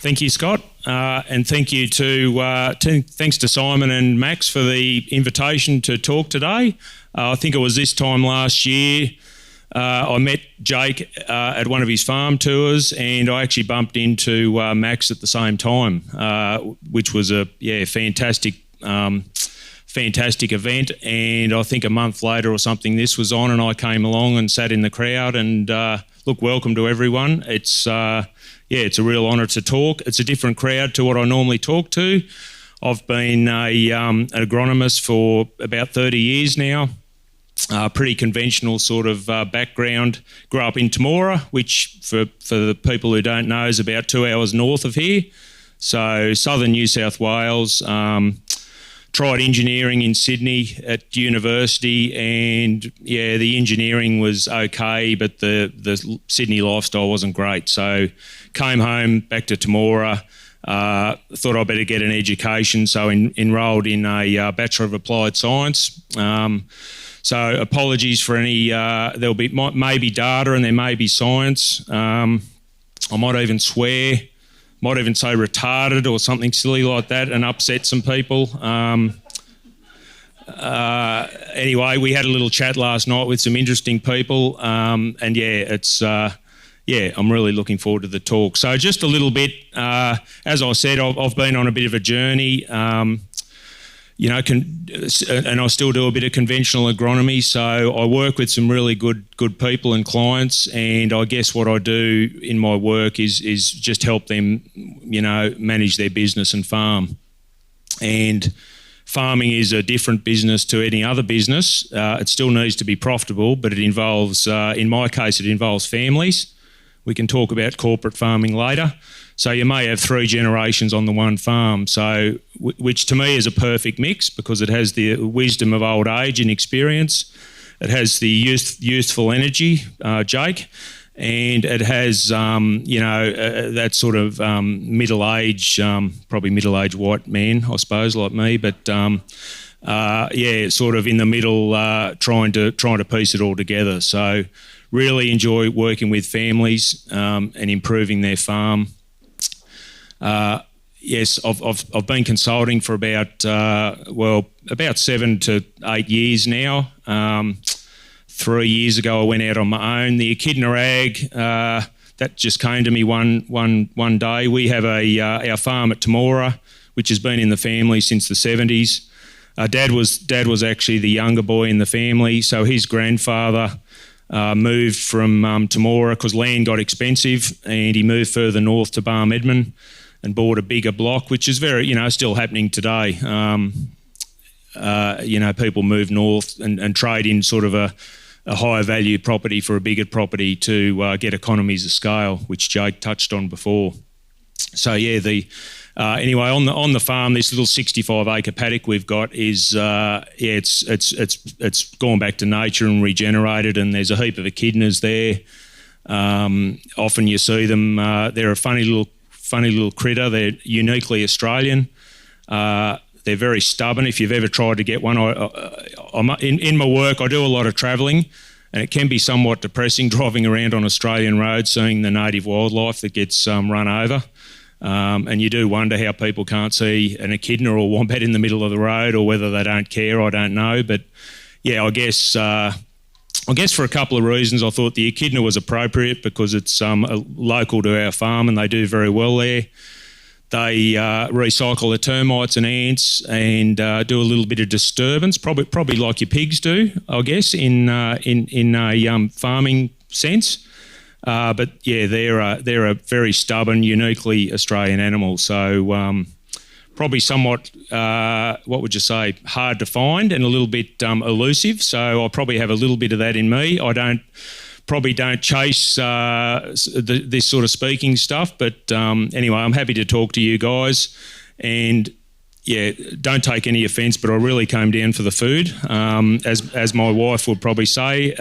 Thank you, Scott, and thank you thanks to Simon and Max for the invitation to talk today. I think it was this time last year I met Jake at one of his farm tours, and I actually bumped into Max at the same time, which was a fantastic event. And I think a month later or something, this was on, and I came along and sat in the crowd. And look, welcome to everyone. It's it's a real honour to talk. It's a different crowd to what I normally talk to. I've been an agronomist for about 30 years now. Pretty conventional sort of background. Grew up in Temora, which for the people who don't know is about 2 hours north of here. So southern New South Wales. Tried engineering in Sydney at university, and the engineering was okay, but the Sydney lifestyle wasn't great. So came home back to Temora. Thought I'd better get an education, so enrolled in a Bachelor of Applied Science. So apologies for any, there'll be maybe data and there may be science. I might even swear, might even say retarded or something silly like that and upset some people. Anyway, we had a little chat last night with some interesting people, and I'm really looking forward to the talk. So just a little bit, as I said, I've been on a bit of a journey. And I still do a bit of conventional agronomy, so I work with some really good people and clients, and I guess what I do in my work is just help them, manage their business and farm. And farming is a different business to any other business. It still needs to be profitable, but it involves, in my case, it involves families. We can talk about corporate farming later. So you may have 3 generations on the one farm, so which to me is a perfect mix because it has the wisdom of old age and experience. It has the youthful energy, Jake, and it has that sort of middle-aged, probably middle-aged white man, I suppose, like me, but sort of in the middle, trying to piece it all together. So really enjoy working with families and improving their farm. Yes, I've been consulting for about 7 to 8 years now. 3 years ago, I went out on my own. The Echidna Ag, that just came to me one day. We have our farm at Temora, which has been in the family since the 70s. Dad was actually the younger boy in the family, so his grandfather moved from Temora because land got expensive, and he moved further north to Barm Edmund and bought a bigger block, which is very, still happening today. People move north and trade in sort of a higher value property for a bigger property to get economies of scale, which Jake touched on before. So anyway, on the farm, this little 65-acre paddock we've got is it's gone back to nature and regenerated, and there's a heap of echidnas there. Often you see them. They're a funny little critter. They're uniquely Australian. They're very stubborn. If you've ever tried to get one, in my work I do a lot of travelling, and it can be somewhat depressing driving around on Australian roads seeing the native wildlife that gets run over. And you do wonder how people can't see an echidna or wombat in the middle of the road, or whether they don't care, I don't know. But I guess for a couple of reasons I thought the echidna was appropriate because it's local to our farm and they do very well there. They recycle the termites and ants and do a little bit of disturbance, probably like your pigs do, I guess, in a farming sense. But they're a very stubborn, uniquely Australian animal. So probably somewhat, what would you say, hard to find and a little bit elusive. So I probably have a little bit of that in me. I probably don't chase this sort of speaking stuff. But anyway, I'm happy to talk to you guys. And don't take any offence, but I really came down for the food. As my wife would probably say,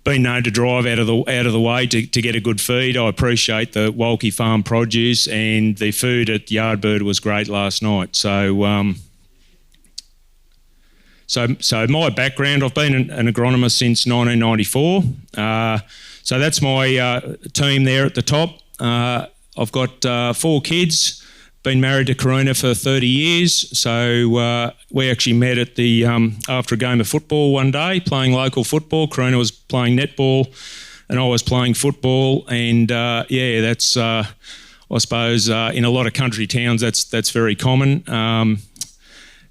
been known to drive out of the way to get a good feed. I appreciate the Walkie Farm produce, and the food at Yardbird was great last night. So my background, I've been an agronomist since 1994. So that's my team there at the top. I've got 4 kids. Been married to Karina for 30 years, so we actually met at the after a game of football one day, playing local football. Karina was playing netball, and I was playing football. And that's I suppose in a lot of country towns that's very common.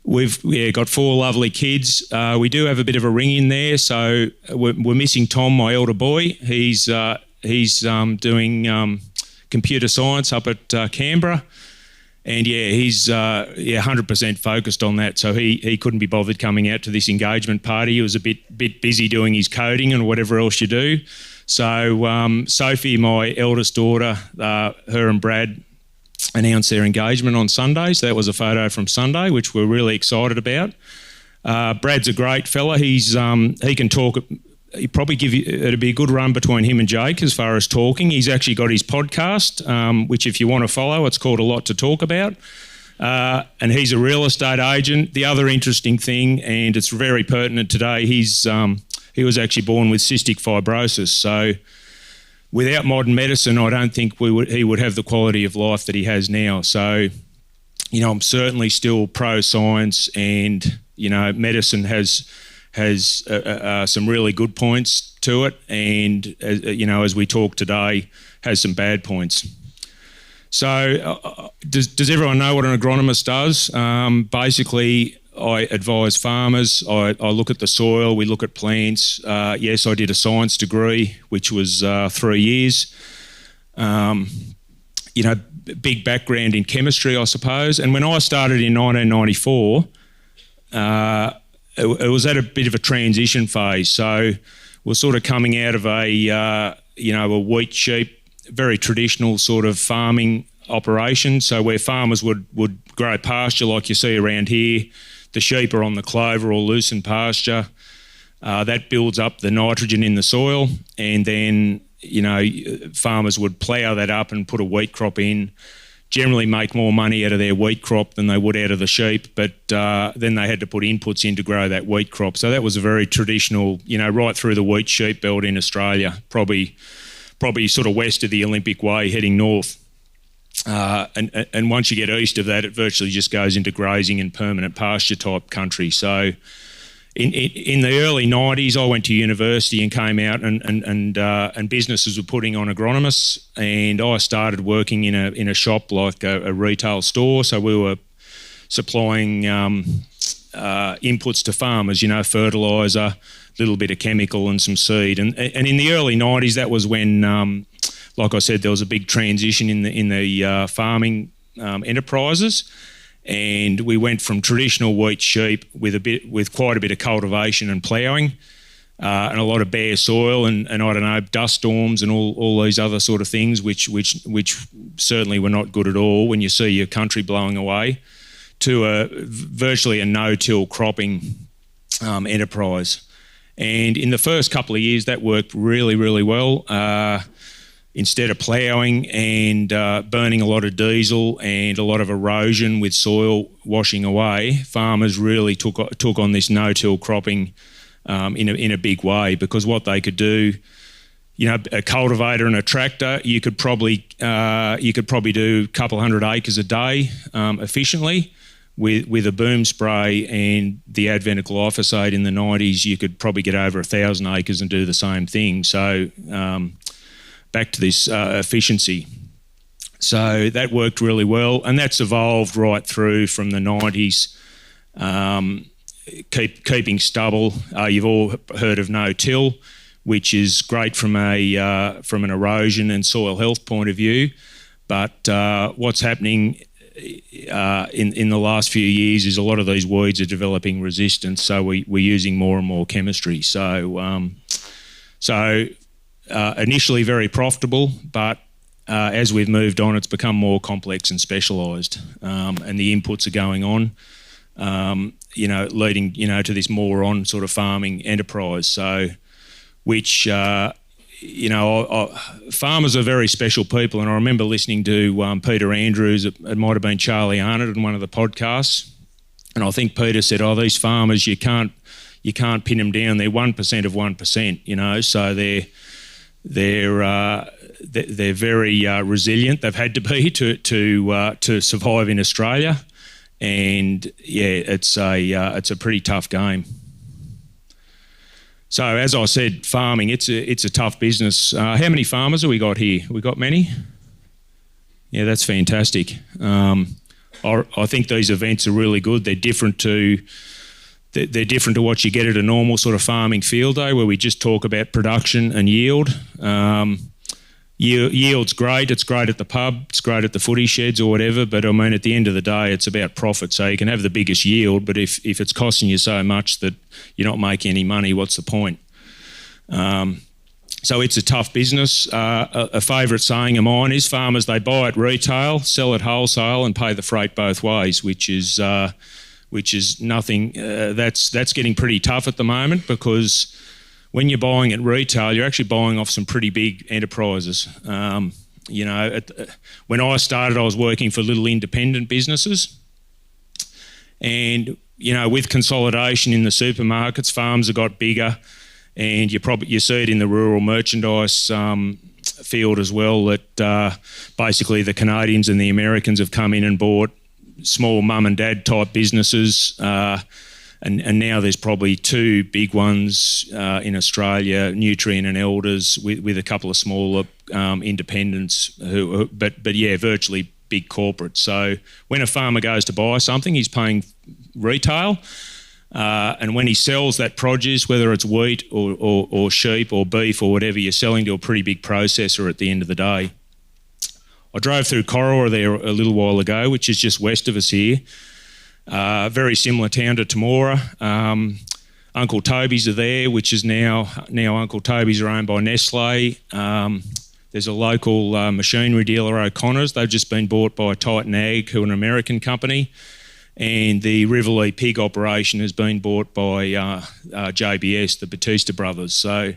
We've got 4 lovely kids. We do have a bit of a ring in there, so we're missing Tom, my elder boy. He's doing computer science up at Canberra. And he's 100% focused on that. So he couldn't be bothered coming out to this engagement party. He was a bit busy doing his coding and whatever else you do. So Sophie, my eldest daughter, her and Brad announced their engagement on Sunday. So that was a photo from Sunday, which we're really excited about. Brad's a great fella. He can talk. He'd probably it'd be a good run between him and Jake as far as talking. He's actually got his podcast, which if you want to follow, it's called A Lot to Talk About. And he's a real estate agent. The other interesting thing, and it's very pertinent today, he was actually born with cystic fibrosis. So without modern medicine, I don't think he would have the quality of life that he has now. So, I'm certainly still pro-science, and, medicine has some really good points to it, and as we talk today, has some bad points. So does everyone know what an agronomist does? Basically, I advise farmers. I look at the soil, we look at plants. Yes, I did a science degree, which was 3 years. Big background in chemistry, I suppose. And when I started in 1994, it was at a bit of a transition phase. So we're sort of coming out of a wheat, sheep, very traditional sort of farming operation. So where farmers would grow pasture like you see around here, the sheep are on the clover or loosened pasture. That builds up the nitrogen in the soil, and then, farmers would plough that up and put a wheat crop in. Generally make more money out of their wheat crop than they would out of the sheep, but then they had to put inputs in to grow that wheat crop. So that was a very traditional, right through the wheat sheep belt in Australia, probably sort of west of the Olympic Way heading north. And once you get east of that, it virtually just goes into grazing and permanent pasture type country. So in the early 90s, I went to university and came out, and businesses were putting on agronomists, and I started working in a shop like a retail store. So we were supplying inputs to farmers, fertiliser, a little bit of chemical and some seed. And in the early 90s, that was when, like I said, there was a big transition in the farming enterprises. And we went from traditional wheat sheep with quite a bit of cultivation and ploughing, and a lot of bare soil and I don't know, dust storms and all these other sort of things, which certainly were not good at all when you see your country blowing away, to virtually a no-till cropping enterprise. And in the first couple of years, that worked really, really well. Instead of ploughing and burning a lot of diesel and a lot of erosion with soil washing away, farmers really took on this no-till cropping in a big way, because what they could do, a cultivator and a tractor, you could probably do a couple hundred acres a day efficiently. With a boom spray and the advent of glyphosate in the 90s, you could probably get over 1,000 acres and do the same thing. So back to this efficiency. So that worked really well, and that's evolved right through from the 90s. Keeping stubble. You've all heard of no-till, which is great from an erosion and soil health point of view. But what's happening in the last few years is a lot of these weeds are developing resistance, so we're using more and more chemistry. So initially very profitable, but as we've moved on, it's become more complex and specialised, and the inputs are going on, leading to this more on sort of farming enterprise. So, which farmers are very special people, and I remember listening to Peter Andrews. It might have been Charlie Arnott in one of the podcasts, and I think Peter said, "Oh, these farmers, you can't pin them down. They're 1% of 1%, so they're they're very resilient. They've had to be to survive in Australia, and yeah, it's a pretty tough game. So as I said, farming, it's a tough business. How many farmers have we got here? We got many? Yeah, that's fantastic. I think these events are really good. They're different to what you get at a normal sort of farming field day, where we just talk about production and yield. Yield's great. It's great at the pub. It's great at the footy sheds or whatever. But I mean, at the end of the day, it's about profit. So you can have the biggest yield, but if it's costing you so much that you're not making any money, what's the point? So it's a tough business. A favourite saying of mine is farmers, they buy at retail, sell at wholesale, and pay the freight both ways, which is nothing. That's getting pretty tough at the moment, because when you're buying at retail, you're actually buying off some pretty big enterprises. You know, when I started, I was working for little independent businesses, and you know, with consolidation in the supermarkets, farms have got bigger, and you see it in the rural merchandise field as well. That basically the Canadians and the Americans have come in and bought small mum and dad type businesses. And now there's probably two big ones in Australia, Nutrient and Elders, with a couple of smaller independents, but yeah, virtually big corporates. So when a farmer goes to buy something, he's paying retail, and when he sells that produce, whether it's wheat or sheep or beef or whatever, you're selling to a pretty big processor at the end of the day. I drove through Corowa there a little while ago, which is just west of us here. Very similar town to Temora. Uncle Toby's are there, which is now Uncle Toby's are owned by Nestle. There's a local machinery dealer, O'Connor's. They've just been bought by Titan Ag, who are an American company. And the Riverlea pig operation has been bought by JBS, the Batista brothers. So,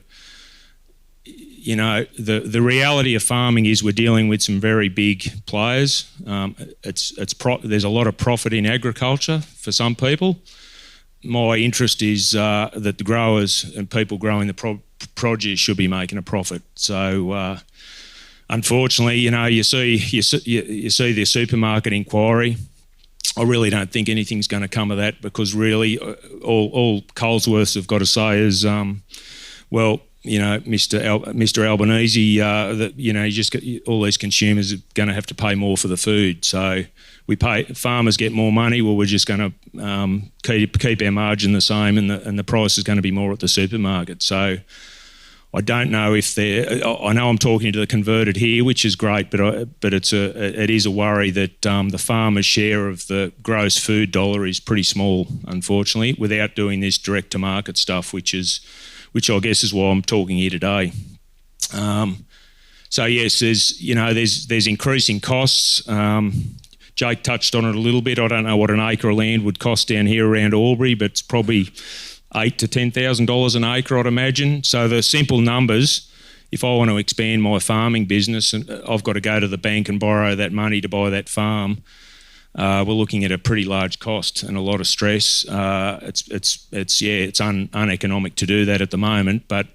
you know, the reality of farming is we're dealing with some very big players. There's a lot of profit in agriculture for some people. My interest is that the growers and people growing the produce should be making a profit. So, unfortunately, you know, you see the supermarket inquiry. I really don't think anything's going to come of that, because really all Colesworths have got to say is, well, you know, Mr. Albanese, that, you know, you just get, all these consumers are going to have to pay more for the food. So farmers get more money. Well, we're just going to keep our margin the same, and the price is going to be more at the supermarket. So I don't know if I know I'm talking to the converted here, which is great, but it is a worry that the farmer's share of the gross food dollar is pretty small, unfortunately, without doing this direct to market stuff, which I guess is why I'm talking here today. So yes, there's increasing costs. Jake touched on it a little bit. I don't know what an acre of land would cost down here around Albury, but it's probably $8,000 to $10,000 an acre, I'd imagine. So the simple numbers, if I want to expand my farming business, and I've got to go to the bank and borrow that money to buy that farm, we're looking at a pretty large cost and a lot of stress. It's uneconomic to do that at the moment, but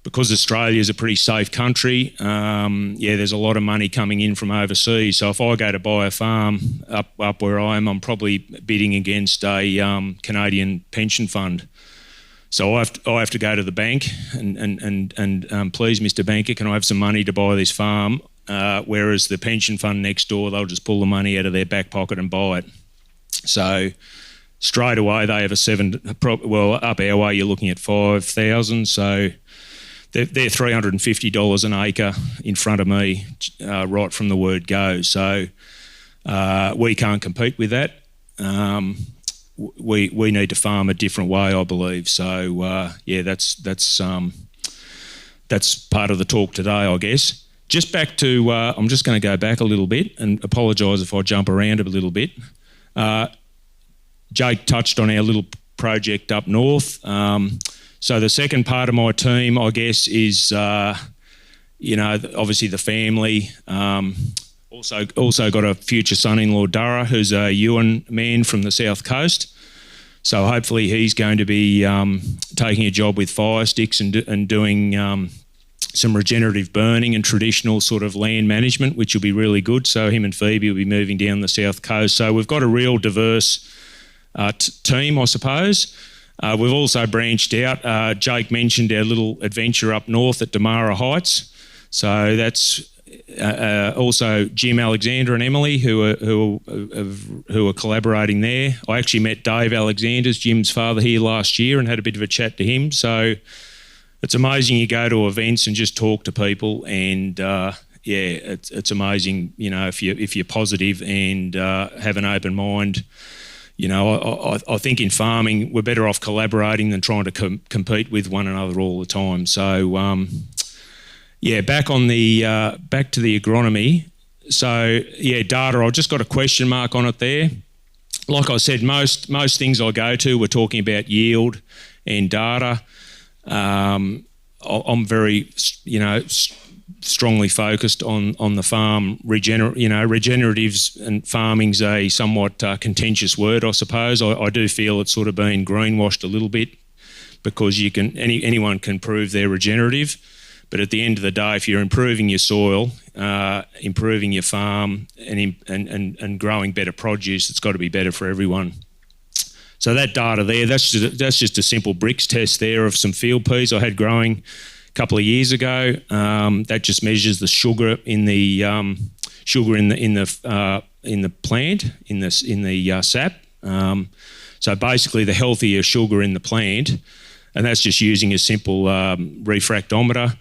because Australia is a pretty safe country, there's a lot of money coming in from overseas. So if I go to buy a farm up where I am, I'm probably bidding against a Canadian pension fund. So I have to go to the bank and please, Mr. Banker, can I have some money to buy this farm? Whereas the pension fund next door, they'll just pull the money out of their back pocket and buy it. So straight away they have up our way you're looking at 5,000. So they're $350 an acre in front of me right from the word go. So we can't compete with that. We need to farm a different way, I believe. So that's part of the talk today, I guess. Just back to, I'm just going to go back a little bit and apologise if I jump around a little bit. Jake touched on our little project up north. So the second part of my team, I guess, is, obviously the family. Also got a future son-in-law, Durra, who's a Yuin man from the south coast. So hopefully he's going to be taking a job with fire sticks and doing some regenerative burning and traditional sort of land management, which will be really good. So him and Phoebe will be moving down the south coast. So we've got a real diverse team, I suppose. We've also branched out. Jake mentioned our little adventure up north at Damara Heights. So that's also Jim, Alexander and Emily who are collaborating there. I actually met Dave Alexander's, Jim's father, here last year and had a bit of a chat to him. So it's amazing, you go to events and just talk to people, and it's amazing, you know, if you're positive and have an open mind. You know, I think in farming we're better off collaborating than trying to compete with one another all the time. So back to the agronomy. So data. I've just got a question mark on it there. Like I said, most things I go to, we're talking about yield and data. I'm very, you know, strongly focused on the farm. Regeneratives and farming's a somewhat contentious word, I suppose. I do feel it's sort of been greenwashed a little bit, because anyone can prove they're regenerative, but at the end of the day, if you're improving your soil, improving your farm, and growing better produce, it's got to be better for everyone. So that data there, that's just a simple bricks test there of some field peas I had growing a couple of years ago. That just measures the sugar in the plant, in the sap. So basically, the healthier sugar in the plant, and that's just using a simple refractometer.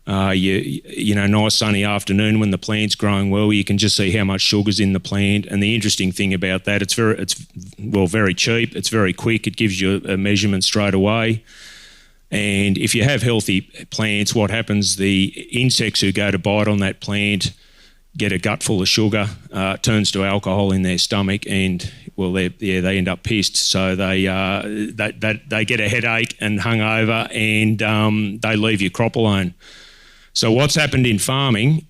Nice sunny afternoon when the plant's growing well, you can just see how much sugar's in the plant. And the interesting thing about that, it's very cheap, it's very quick, it gives you a measurement straight away. And if you have healthy plants, what happens, the insects who go to bite on that plant get a gut full of sugar, turns to alcohol in their stomach, and they end up pissed. So they get a headache and hungover, and they leave your crop alone. So what's happened in farming,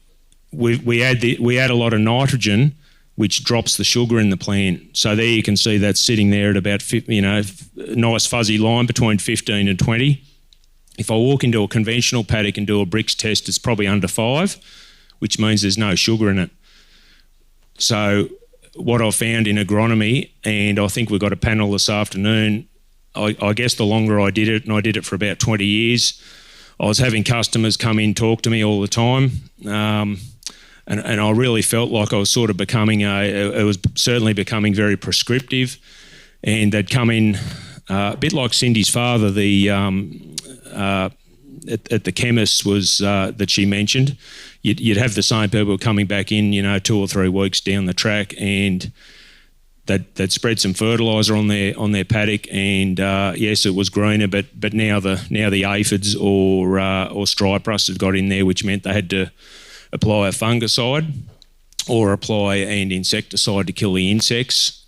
we add a lot of nitrogen, which drops the sugar in the plant. So there you can see that's sitting there at about, nice fuzzy line between 15 and 20. If I walk into a conventional paddock and do a bricks test, it's probably under 5, which means there's no sugar in it. So what I found in agronomy, and I think we've got a panel this afternoon, I guess the longer I did it, and I did it for about 20 years, I was having customers come in, talk to me all the time, and I really felt like I was sort of becoming becoming very prescriptive, and they'd come in a bit like Cindy's father, at the chemist was that she mentioned. You'd have the same people coming back in, 2 or 3 weeks down the track, and they'd spread some fertiliser on their paddock, and yes, it was greener, but now the aphids or stripe rust had got in there, which meant they had to apply a fungicide or apply an insecticide to kill the insects.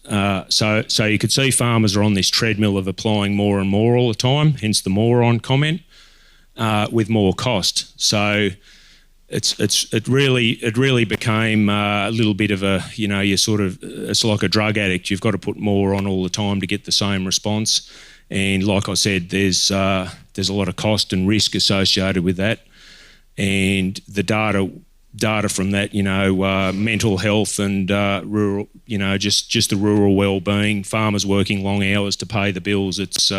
So you could see farmers are on this treadmill of applying more and more all the time, hence the moron comment, with more cost. So it really became a little bit of a, it's like a drug addict. You've got to put more on all the time to get the same response. And like I said, there's a lot of cost and risk associated with that. And the data from that, mental health and rural, just the rural well-being, farmers working long hours to pay the bills. It's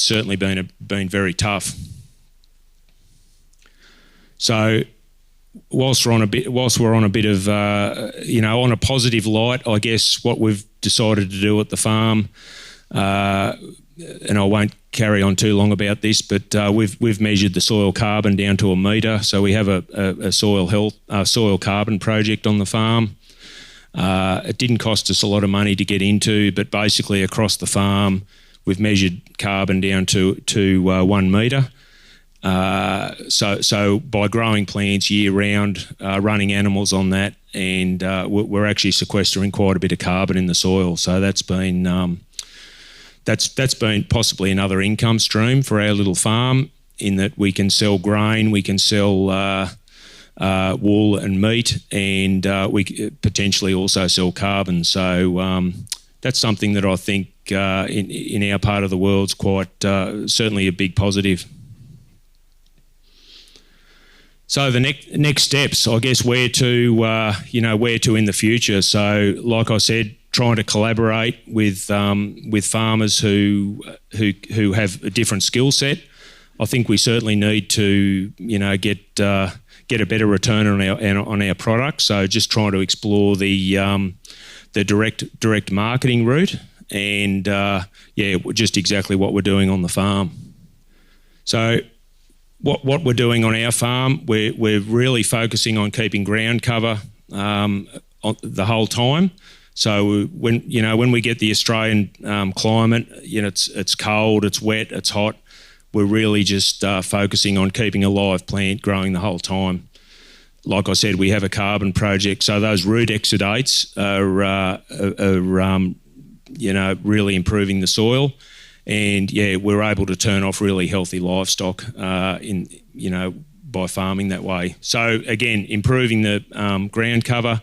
certainly been very tough. So whilst we're on a bit of on a positive light, I guess what we've decided to do at the farm, and I won't carry on too long about this, but we've measured the soil carbon down to a metre. So we have a soil carbon project on the farm. It didn't cost us a lot of money to get into, but basically across the farm we've measured carbon down to 1 metre. So by growing plants year round, running animals on that, and we're actually sequestering quite a bit of carbon in the soil. So that's been possibly another income stream for our little farm, in that we can sell grain, we can sell wool and meat, and we potentially also sell carbon. So that's something that I think in our part of the world's quite certainly a big positive. So the next steps, I guess, where to in the future. So, like I said, trying to collaborate with farmers who have a different skill set. I think we certainly need to get a better return on our product. So just trying to explore the direct marketing route, and just exactly what we're doing on the farm. So what we're doing on our farm, we're really focusing on keeping ground cover the whole time. So when we get the Australian climate, it's cold, it's wet, it's hot. We're really just focusing on keeping a live plant growing the whole time. Like I said, we have a carbon project, so those root exudates are really improving the soil, and we're able to turn off really healthy livestock by farming that way. So again, improving the ground cover,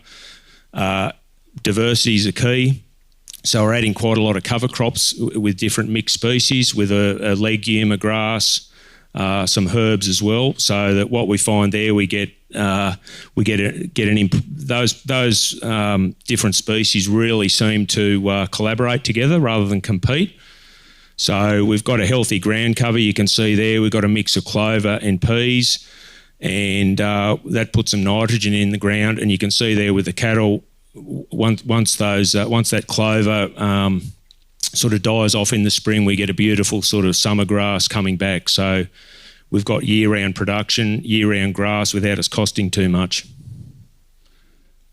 diversity is a key. So we're adding quite a lot of cover crops with different mixed species, with a legume, a grass, some herbs as well. So that what we find there, those different species really seem to collaborate together rather than compete. So we've got a healthy ground cover. You can see there we've got a mix of clover and peas, and that puts some nitrogen in the ground. And you can see there with the cattle, once that clover sort of dies off in the spring, we get a beautiful sort of summer grass coming back. So we've got year-round production, year-round grass without us costing too much.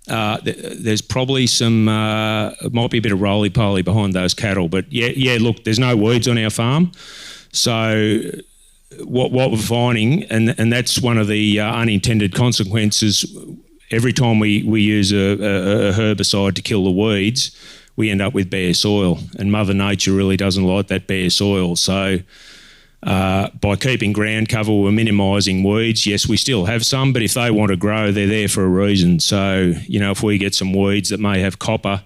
There's probably it might be a bit of roly-poly behind those cattle, but look, there's no weeds on our farm. So what we're finding, and that's one of the unintended consequences. Every time we use a herbicide to kill the weeds, we end up with bare soil, and Mother Nature really doesn't like that bare soil. So by keeping ground cover, we're minimising weeds. Yes, we still have some, but if they want to grow, they're there for a reason. So, if we get some weeds that may have copper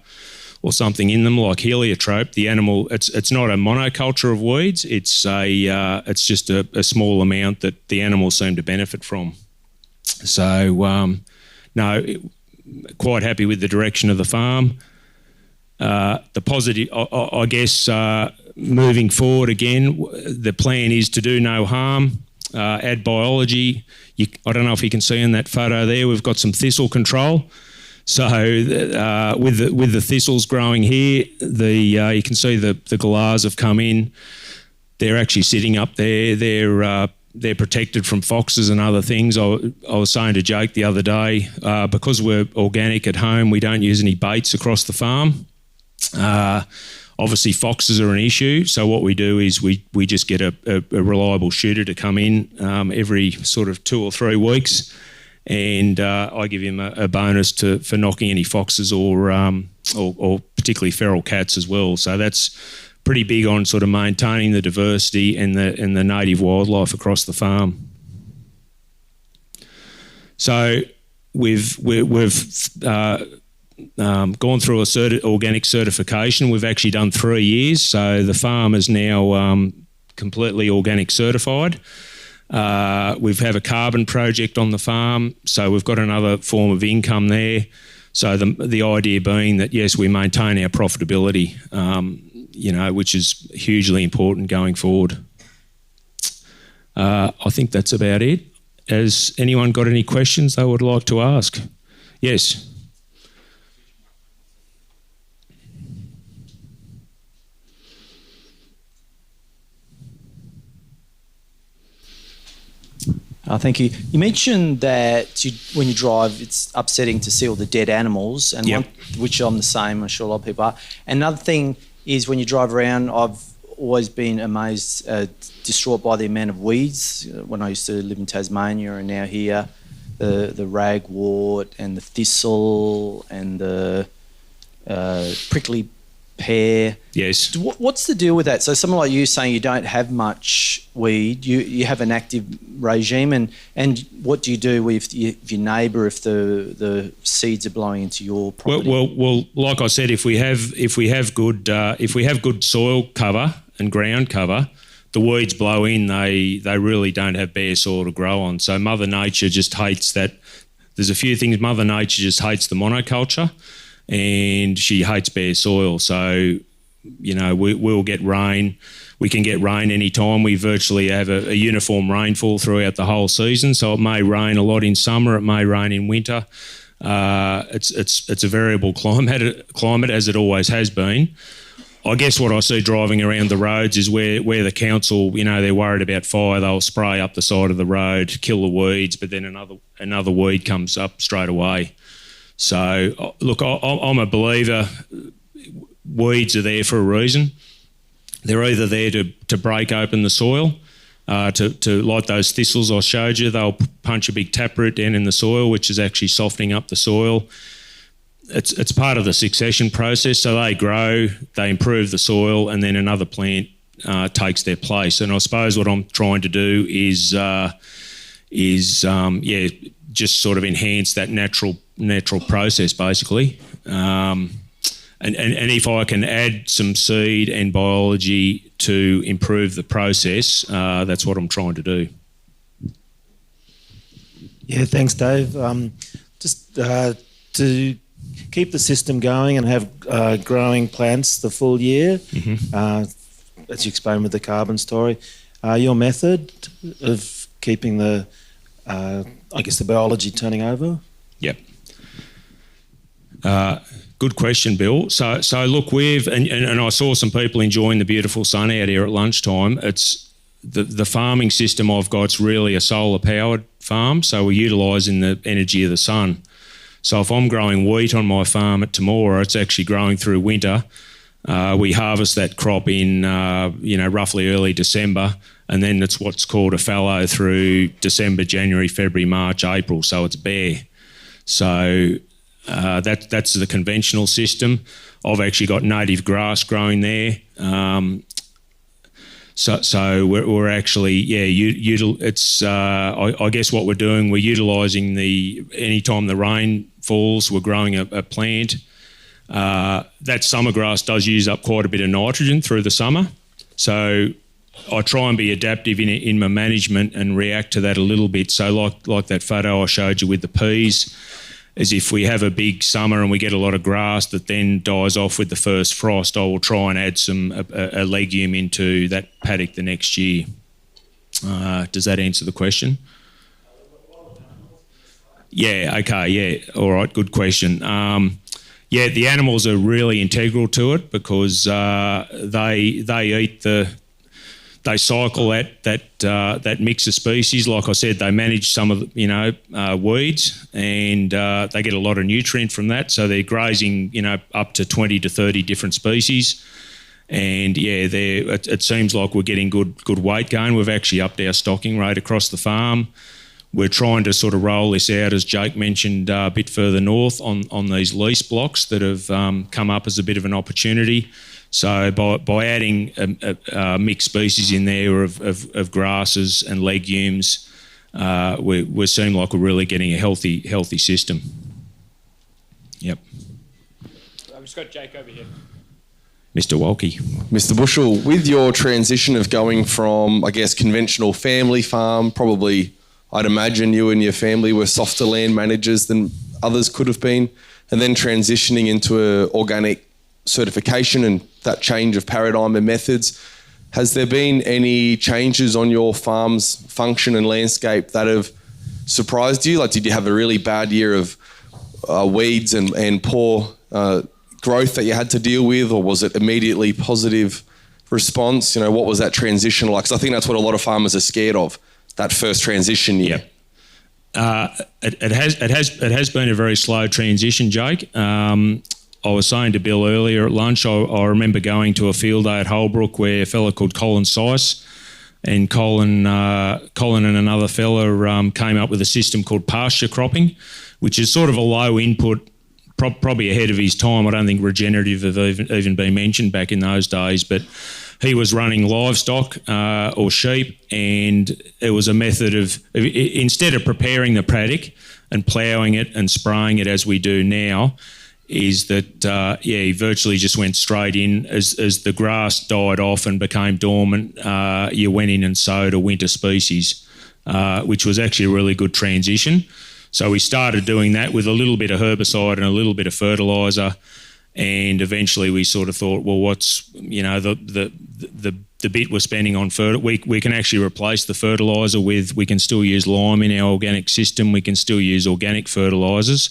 or something in them, like heliotrope, the animal, it's not a monoculture of weeds. It's just a small amount that the animals seem to benefit from. So, no, quite happy with the direction of the farm. The positive, I guess, moving forward again, the plan is to do no harm, add biology. I don't know if you can see in that photo there, we've got some thistle control. So with the thistles growing here, you can see the galahs have come in. They're actually sitting up there. They're protected from foxes and other things. I was saying to Jake the other day, because we're organic at home, we don't use any baits across the farm. Obviously, foxes are an issue. So what we do is we just get a reliable shooter to come in every sort of 2 or 3 weeks, and I give him a bonus for knocking any foxes or particularly feral cats as well. So that's pretty big on sort of maintaining the diversity and the native wildlife across the farm. So we've gone through organic certification. We've actually done 3 years, so the farm is now completely organic certified. We have a carbon project on the farm, so we've got another form of income there. So the idea being that, yes, we maintain our profitability, which is hugely important going forward. I think that's about it. Has anyone got any questions they would like to ask? Yes. Thank you. You mentioned that when you drive, it's upsetting to see all the dead animals, and which I'm the same. I'm sure a lot of people are. Another thing is when you drive around, I've always been amazed, distraught by the amount of weeds. When I used to live in Tasmania and now here, the ragwort and the thistle and the prickly pear. Yes. What's the deal with that? So someone like you saying you don't have much weed, you have an active regime, and what do you do with your neighbour if the seeds are blowing into your property? Well, like I said, if we have good soil cover and ground cover, the weeds blow in, they really don't have bare soil to grow on. So Mother Nature just hates that. There's a few things. Mother Nature just hates the monoculture, and she hates bare soil. So, we'll get rain. We can get rain anytime. We virtually have a uniform rainfall throughout the whole season. So it may rain a lot in summer. It may rain in winter. It's a variable climate as it always has been. I guess what I see driving around the roads is where the council, they're worried about fire, they'll spray up the side of the road, kill the weeds, but then another weed comes up straight away. So, look, I'm a believer. Weeds are there for a reason. They're either there to break open the soil, to like those thistles I showed you. They'll punch a big taproot down in the soil, which is actually softening up the soil. It's part of the succession process. So they grow, they improve the soil, and then another plant takes their place. And I suppose what I'm trying to do is just sort of enhance that natural process, basically. And if I can add some seed and biology to improve the process, that's what I'm trying to do. Yeah, thanks, Dave. Just to keep the system going and have growing plants the full year, as you explained with the carbon story, your method of keeping the biology turning over? Yep. Good question, Bill. So look, and I saw some people enjoying the beautiful sun out here at lunchtime. It's the farming system I've got's really a solar powered farm, so we're utilising the energy of the sun. So if I'm growing wheat on my farm at Temora, it's actually growing through winter. We harvest that crop in roughly early December, and then it's what's called a fallow through December, January, February, March, April. So it's bare. So that's the conventional system. I've actually got native grass growing there. So we're actually, I guess what we're doing, we're utilising anytime the rain falls, we're growing a plant. That summer grass does use up quite a bit of nitrogen through the summer. So I try and be adaptive in my management and react to that a little bit. So like that photo I showed you with the peas, as if we have a big summer and we get a lot of grass that then dies off with the first frost, I will try and add a legume into that paddock the next year. Does that answer the question? Yeah, okay, yeah. All right, good question. The animals are really integral to it because they cycle that mix of species. Like I said, they manage some of the, weeds, and they get a lot of nutrient from that. So they're grazing, up to 20 to 30 different species. And it seems like we're getting good weight gain. We've actually upped our stocking rate across the farm. We're trying to sort of roll this out, as Jake mentioned, a bit further north on these lease blocks that have come up as a bit of an opportunity. So by adding a mixed species in there of grasses and legumes, we seem like we're really getting a healthy system. Yep. I've just got Jake over here. Mr. Walkie. Mr. Bushell, with your transition of going from, I guess, conventional family farm, probably I'd imagine you and your family were softer land managers than others could have been, and then transitioning into an organic certification and that change of paradigm and methods. Has there been any changes on your farm's function and landscape that have surprised you? Like, did you have a really bad year of weeds and poor growth that you had to deal with, or was it immediately positive response? What was that transition like? Because I think that's what a lot of farmers are scared of, that first transition year. It has been a very slow transition, Jake. I was saying to Bill earlier at lunch, I remember going to a field day at Holbrook where a fella called Colin Seiss and Colin and another fella came up with a system called pasture cropping, which is sort of a low input, probably ahead of his time. I don't think regenerative have even been mentioned back in those days, but he was running livestock or sheep, and it was a method of, instead of preparing the paddock and ploughing it and spraying it as we do now, is that he virtually just went straight in as the grass died off and became dormant. You went in and sowed a winter species, which was actually a really good transition. So we started doing that with a little bit of herbicide and a little bit of fertiliser, and eventually we sort of thought, well, what's the bit we're spending on we can actually replace the fertiliser with, we can still use lime in our organic system, we can still use organic fertilisers.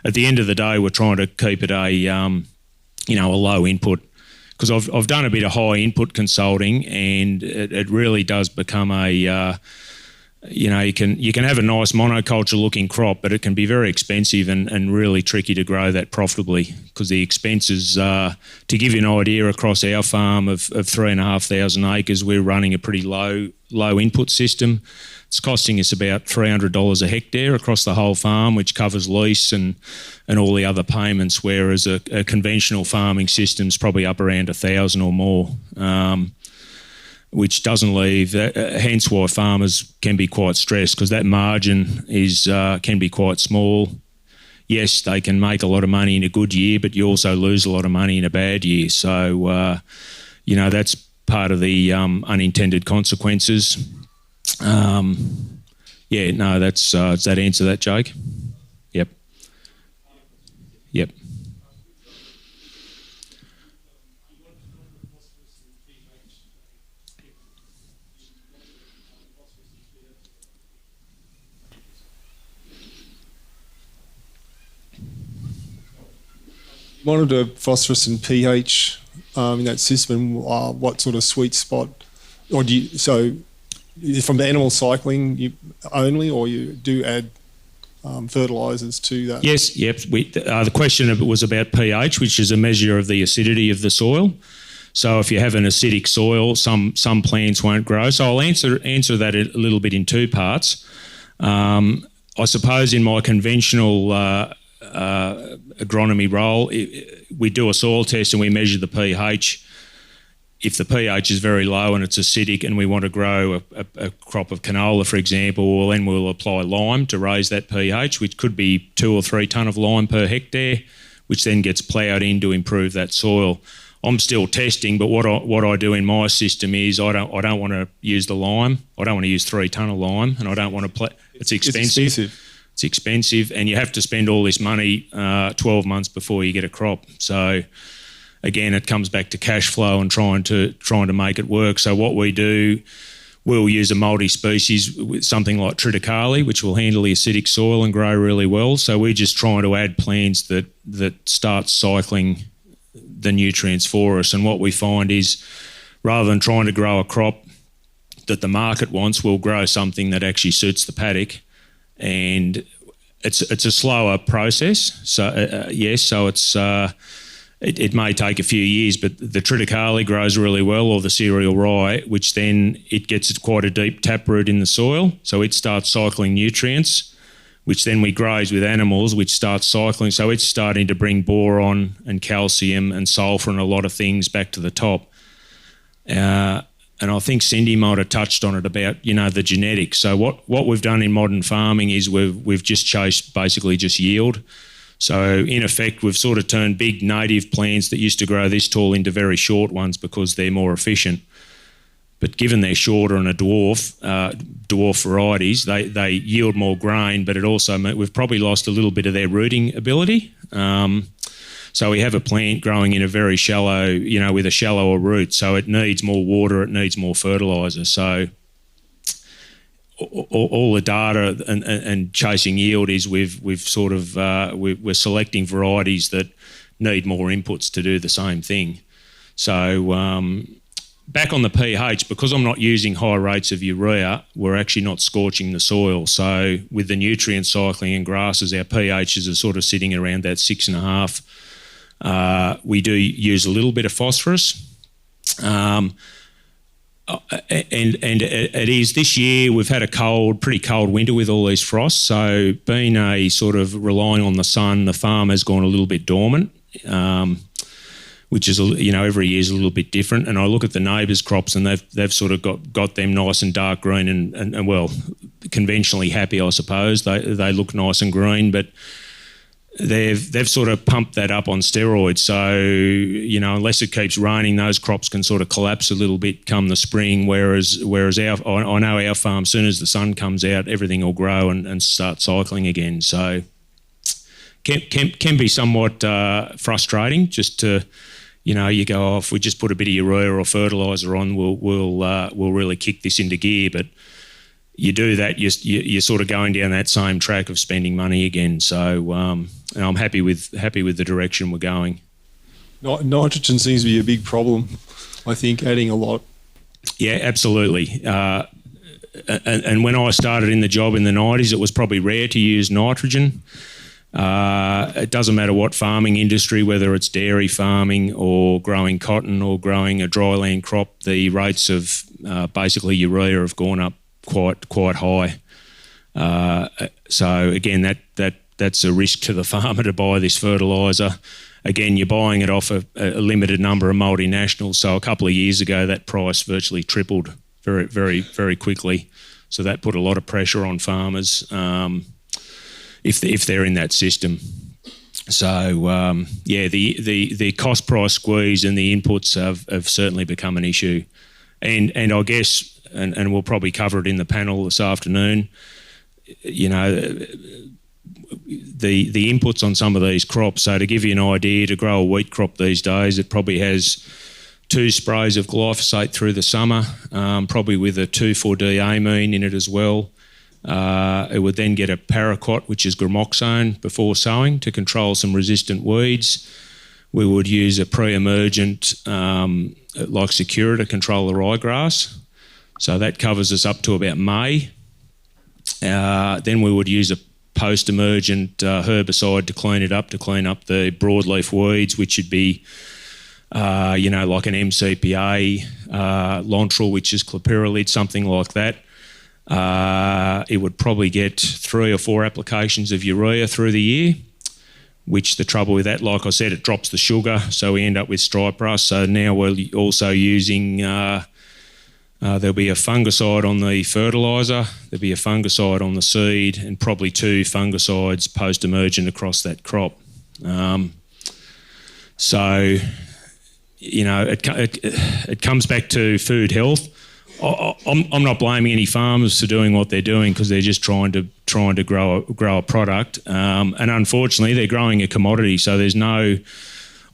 At the end of the day, we're trying to keep it a low input, because I've done a bit of high input consulting, and it really does become a you can have a nice monoculture looking crop, but it can be very expensive and really tricky to grow that profitably, because the expenses, to give you an idea, across our farm of 3,500 acres, we're running a pretty low input system. It's costing us about $300 a hectare across the whole farm, which covers lease and all the other payments, whereas a conventional farming system's probably up around 1,000 or more, which doesn't leave, hence why farmers can be quite stressed, because that margin can be quite small. Yes, they can make a lot of money in a good year, but you also lose a lot of money in a bad year. So, that's part of the unintended consequences. Does that answer that, Jake? Yep. Monitor phosphorus and pH in that system. What sort of sweet spot, or from the animal cycling only, or you do add fertilisers to that? Yes, yep. The question was about pH, which is a measure of the acidity of the soil. So if you have an acidic soil, some plants won't grow. So I'll answer that a little bit in two parts. I suppose in my conventional agronomy role, we do a soil test and we measure the pH. If the pH is very low and it's acidic and we want to grow a crop of canola, for example, well, then we'll apply lime to raise that pH, which could be 2 or 3 tonne of lime per hectare, which then gets ploughed in to improve that soil. I'm still testing, but what I do in my system is I don't want to use the lime. I don't want to use 3 tonne of lime, and I don't want to it's expensive. It's expensive, and you have to spend all this money 12 months before you get a crop. So again, it comes back to cash flow and trying to make it work. So what we do, we'll use a multi-species with something like triticale, which will handle the acidic soil and grow really well. So we're just trying to add plants that start cycling the nutrients for us. And what we find is, rather than trying to grow a crop that the market wants, we'll grow something that actually suits the paddock. And it's a slower process. So so it's it may take a few years, but the triticale grows really well, or the cereal rye, which then it gets quite a deep taproot in the soil. So it starts cycling nutrients, which then we graze with animals, which starts cycling. So it's starting to bring boron and calcium and sulphur and a lot of things back to the top. And I think Cindy might have touched on it about, the genetics. So what we've done in modern farming is we've just chased basically just yield. So in effect, we've sort of turned big native plants that used to grow this tall into very short ones because they're more efficient. But given they're shorter and a dwarf varieties, they yield more grain, but it also, we've probably lost a little bit of their rooting ability. So we have a plant growing in a very shallow, with a shallower root. So it needs more water, it needs more fertiliser. So all the data and chasing yield is we're selecting varieties that need more inputs to do the same thing. So back on the pH, because I'm not using high rates of urea, we're actually not scorching the soil. So with the nutrient cycling and grasses, our pHs are sort of sitting around that 6.5. We do use a little bit of phosphorus. And it is, this year we've had a pretty cold winter with all these frosts. So being a sort of relying on the sun, the farm has gone a little bit dormant, which is, every year is a little bit different. And I look at the neighbours' crops and they've sort of got them nice and dark green and well, conventionally happy, I suppose. They look nice and green, but they've sort of pumped that up on steroids. So, unless it keeps raining, those crops can sort of collapse a little bit come the spring. Whereas I know our farm, as soon as the sun comes out, everything will grow and start cycling again. So, can be somewhat frustrating just to, you go, if we just put a bit of urea or fertiliser on, we'll really kick this into gear. But you do that, you're sort of going down that same track of spending money again. So, and I'm happy with the direction we're going. Nitrogen seems to be a big problem. I think adding a lot. Yeah, absolutely. And when I started in the job in the 90s, it was probably rare to use nitrogen. It doesn't matter what farming industry, whether it's dairy farming or growing cotton or growing a dryland crop, the rates of basically urea have gone up quite high. So again, that's a risk to the farmer to buy this fertiliser. Again, you're buying it off a limited number of multinationals. So a couple of years ago, that price virtually tripled very, very, very quickly. So that put a lot of pressure on farmers if they're in that system. So the cost price squeeze and the inputs have certainly become an issue, and I guess and we'll probably cover it in the panel this afternoon. The inputs on some of these crops. So to give you an idea, to grow a wheat crop these days, it probably has 2 sprays of glyphosate through the summer, probably with a 2,4-D amine in it as well. It would then get a paraquat, which is gramoxone, before sowing to control some resistant weeds. We would use a pre-emergent like Secura to control the ryegrass. So that covers us up to about May. Then we would use a post-emergent herbicide to clean it up, to clean up the broadleaf weeds, which would be, like an MCPA, Lontrel, which is clopyralid, something like that. It would probably get 3 or 4 applications of urea through the year, which the trouble with that, like I said, it drops the sugar, so we end up with stripe rust. So now we're also using, there'll be a fungicide on the fertiliser, there'll be a fungicide on the seed, and probably 2 fungicides post-emergent across that crop. So, it comes back to food health. I'm not blaming any farmers for doing what they're doing, because they're just trying to grow a product, and unfortunately they're growing a commodity. So there's no,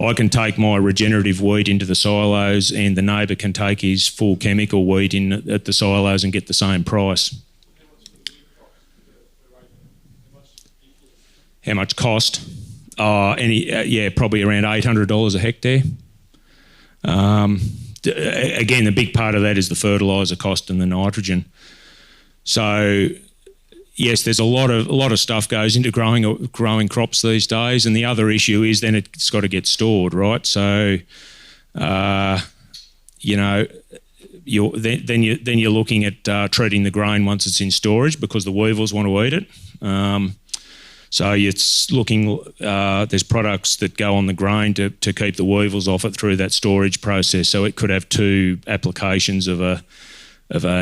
I can take my regenerative wheat into the silos, and the neighbour can take his full chemical wheat in at the silos and get the same price. How much cost? Probably around $800 a hectare. Again, the big part of that is the fertiliser cost and the nitrogen. So, yes, there's a lot of stuff goes into growing crops these days, and the other issue is then it's got to get stored, right? So, you're looking at treating the grain once it's in storage, because the weevils want to eat it. So it's looking, there's products that go on the grain to keep the weevils off it through that storage process. So it could have 2 applications of a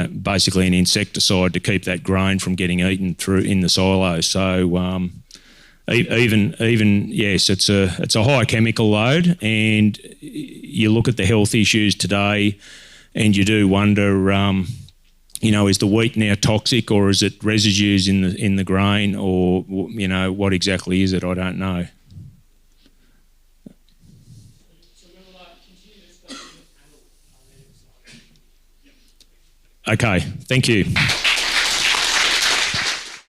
basically an insecticide to keep that grain from getting eaten through in the silo. So yes, it's a high chemical load, and you look at the health issues today, and you do wonder. Is the wheat now toxic, or is it residues in the grain, or what exactly is it? I don't know. So we'll continue this in the panel. Okay, thank you.